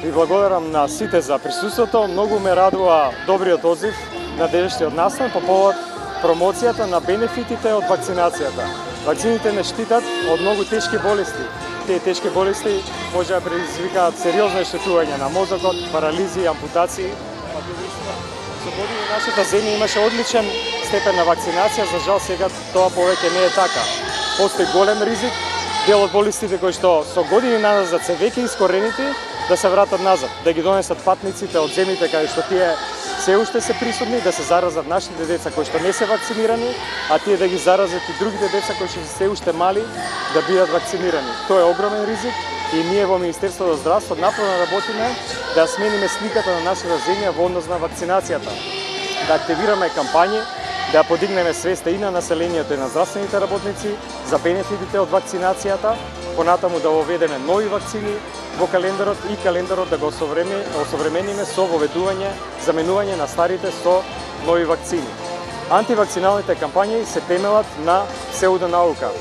Ви благодарам на сите за присуството. Многу ме радува добриот одзив на денешниот настан по повод промоцијата на бенефитите од вакцинацијата. Вакцините не штитат од многу тешки болести. Тие тешки болести може да предизвикаат сериозно оштетување на мозокот, парализи, ампутации. Со години нашата земја имаше одличен степен на вакцинација, за жал сега тоа повеќе не е така. Постои голем ризик дел од болестите кои што со години назад се веќе искоренити да се вратат назад, да ги донесат патниците од земјите каде што тие се уште се присутни, да се заразат нашите деца кои што не се вакцинирани, а тие да ги заразат и другите деца кои што се уште мали да бидат вакцинирани. Тоа е огромен ризик и ние во Министерството за здравство напорно работиме да смениме сликата на нашата земја во однос на вакцинацијата, да активираме кампањи, да подигнеме свеста и на населението и на здравствените работници за бенефитите од вакцинацијата, понатаму да воведеме нови вакцини во календарот и календарот да го осовремениме со воведување, заменување на старите со нови вакцини. Антивакциналните кампањи се темелат на псевдонаука,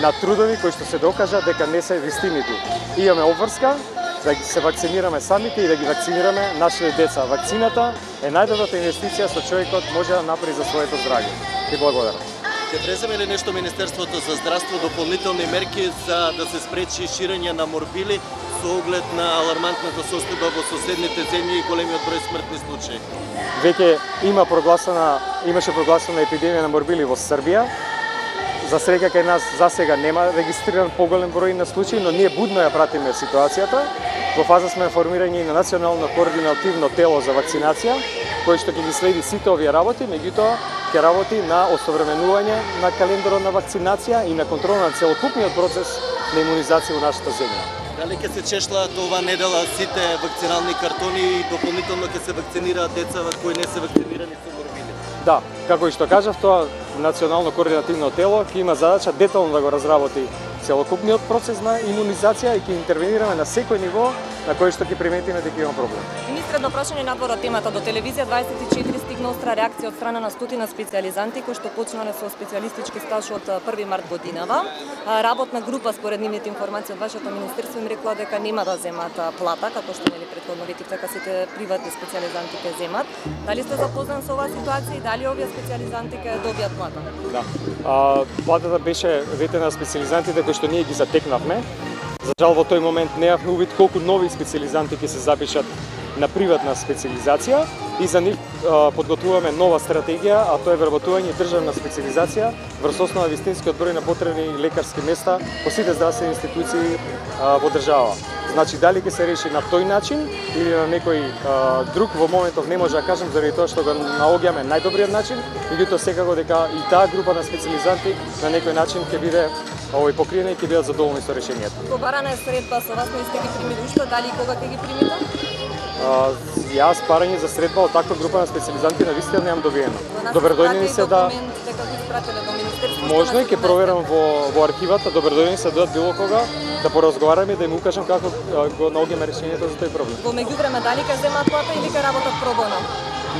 на трудови кои што се докажа дека не се вистинити. Имаме обврска да се вакцинираме самите и да ги вакцинираме нашите деца. Вакцината е најдобрата инвестиција што човекот може да направи за своето здравје. Ви благодарам. Ќе преземе ли нешто Министерството за здравство дополнителни мерки за да се спречи ширење на морбили со оглед на алармантната состојба во соседните земји и големиот број смртни случаи? Веќе имаше прогласена епидемија на морбили во Србија. За среќа кај нас за сега нема регистриран поголем број на случаи, но ние будно ја пратиме ситуацијата. Во фаза сме формирање на национално координативно тело за вакцинација, кој што ќе ги следи сите овие работи, меѓутоа ќе работи на осовременување на календарот на вакцинација и на контрола на целокупниот процес на имунизација во нашата земја. Дали ќе се чешлаат ова недела сите вакцинални картони и дополнително ќе се вакцинираат деца кои не се вакцинирани со морбили? Да, како и што кажав, тоа национално координативно тело ќе има задача детално да го разработи целокупниот процес на имунизација и ќе интервенираме на секој ниво на кој што ќе приметиме дека има проблем. Министр, едно прашање надвор од темата. До телевизија 24 стигна остра реакција од страна на стотина специјализанти кои што почнале со специјалистички стаж од 1 март годинава. Работна група според нивните информации од вашето министерство им рекла дека нема да земат плата, како што нели претходно ветивте, дека сите приватни специјализанти ќе земат. Дали сте запознат со оваа ситуација и дали овие специјализанти ќе добијат плата? Да. Платата беше ветена на специјализантите кои што ние ги затекнавме. За жал во тој момент неавме увид колку нови специјализанти ќе се запишат на приватна специјализација и за нив подготвуваме нова стратегија, а тоа е вработување државна специјализација врз основа вистинскиот број на потребни лекарски места по сите здравствени институции во држава. Значи, дали ќе се реши на тој начин или на некој друг, во моментов не може да кажем, заради тоа што го наоѓаме најдобриот начин, меѓутоа секако дека и таа група на специјализанти на некој начин ќе биде покриена и ќе бидат задоволни со решението. Побарана е средба со вас, не сте ги примили уште, дали и кога ќе ги примите? Јас парање за средба од таква група на специјализанти на вистина немам добиено. Добредојни се да можно и ќе проверам во архивата, добредојни се да било кога да поразговараме и да им укажам како го наоѓаме решението за тој проблем. Во меѓувреме дали ќе земат плата или ќе работат пробоно?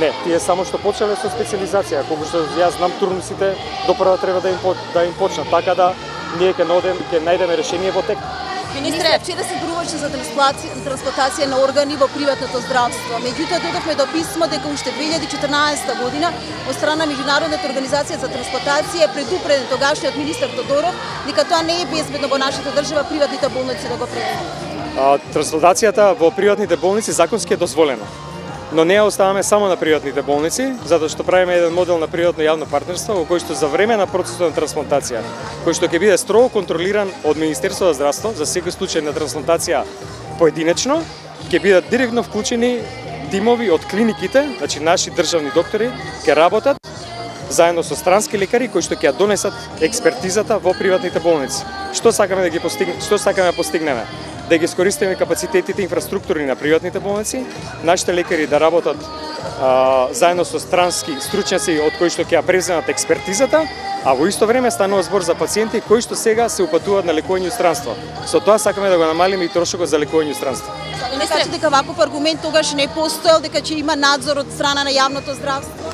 Не, тие само што почнале со специјализација, колку што јас знам турнусите допрва треба да им почнат, така да ние ќе најдеме решение во тек. Министре, вчера се зборуваше за трансплантација на органи во приватното здравство. Меѓутоа додовме до писмо дека уште 2014 година од страна Меѓународната организација за трансплантација предупреден тогашниот министер Тодоров дека тоа не е безбедно во нашата држава приватните болници да го прават. Трансплантацијата во приватните болници законски е дозволена. Но не ја оставаме само на приватните болници, затоа што правиме еден модел на приватно јавно партнерство во кој што за време на процесот на трансплантација, кој што ќе биде строго контролиран од Министерството за здравство за секој случај на трансплантација поединечно, ќе бидат директно вклучени тимови од клиниките, значи наши државни доктори ќе работат заедно со странски лекари кои што ќе ја донесат експертизата во приватните болници. Што сакаме да постигнеме? Да ги искористиме капацитетите инфраструктурни на приватните болници, нашите лекари да работат заедно со странски стручњаци од кои што ќе ја преземат експертизата, а во исто време станува збор за пациенти кои што сега се упатуваат на лекување странство. Со тоа сакаме да го намалиме и трошокот за лекување странство. Не кажете дека ваков аргумент тогаш не постоел, дека ќе има надзор од страна на јавното здравство?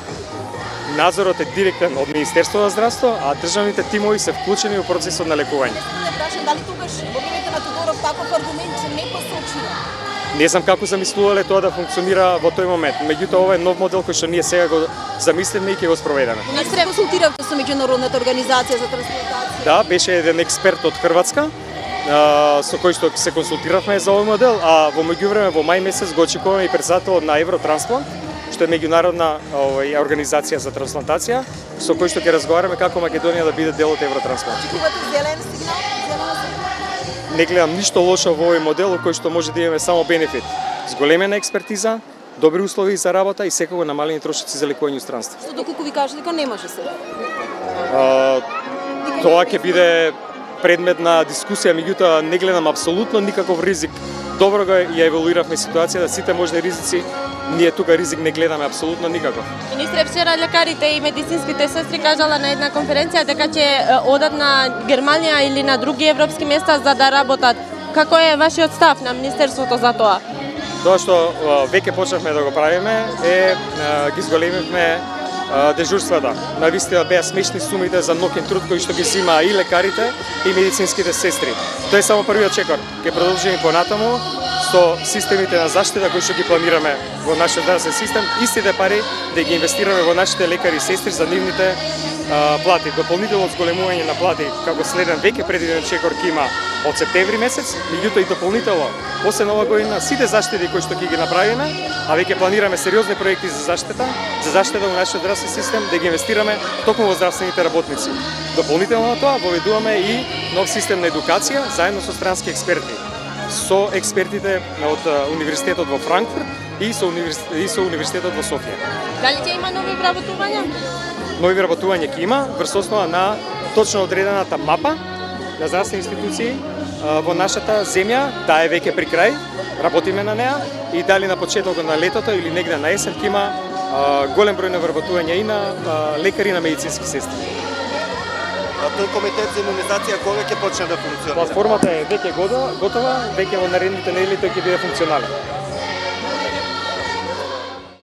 Надзорот е директен од Министерството за здравство, а државните тимови се вклучени во процесот на лекување. Дали тогаш во времето на Тодоров таков аргумент се не посочува? Не знам како замислувале тоа да функционира во тој момент. Меѓутоа ова е нов модел кој што ние сега го замисливме и ќе го спроведеме. Не се консултиравте со Меѓународната организација за трансплантација? Да, беше еден експерт од Хрватска со кој што се консултиравме за овој модел, а во меѓувреме во мај месец го очекуваме и председателот на Евротрансплант, што е меѓународна организација за трансплантација, со кој што ќе разговараме како Македонија да биде дел од Евротрансплант. Очекувате зелен сигнал? Зелена сигнал? Не гледам ништо лошо во овој модел во кој што може да имаме само бенефит. Зголемена експертиза, добри услови за работа и секако намалени трошоци за лекување странство. Што доколку ви кажете дека не може се? Тоа ќе биде предмет на дискусија, меѓутоа не гледам апсолутно никаков ризик. Добро го ја евалуиравме ситуацијата, сите можни ризици, ние тука ризик не гледаме апсолутно никаков. Министре, вчера лекарите и медицинските сестри кажала на една конференција дека ќе одат на Германија или на други европски места за да работат. Како е вашиот став на Министерството за тоа? Тоа што веќе почнавме да го правиме е ги зголемивме дежурствата. Навистина беа смешни сумите за ноќен труд кои што ги зима и лекарите и медицинските сестри. Тоа е само првиот чекор. Ќе продолжиме понатаму со системите на заштита кои што ги планираме во нашиот здравствен систем, истите пари да ги инвестираме во нашите лекари и сестри за нивните плати. Дополнително зголемување на плати како следен веќе предвиден чекор ќе има од септември месец, меѓутоа и дополнително после нова година сите заштити кои што ќе ги направиме, а веќе планираме сериозни проекти за заштита во нашиот здравствен систем, да ги инвестираме токму во здравствените работници. Дополнително на тоа воведуваме и нов систем на едукација заедно со странски експерти. Со експертите од Универзитетот во Франкфурт и со Универзитетот во Софија. Дали ќе има нови вработувања? Нови вработувања ќе има врз основа на точно одредената мапа на здравствени институции во нашата земја. Таа е веќе при крај, работиме на неа и дали на почетокот на летото или негде на есен ќе има голем број на вработувања и на лекари и на медицински сестри. А тој комитет за имунизација кога ќе почне да функционира? Платформата е веќе готова, веќе во наредните недели тој ќе биде функционален.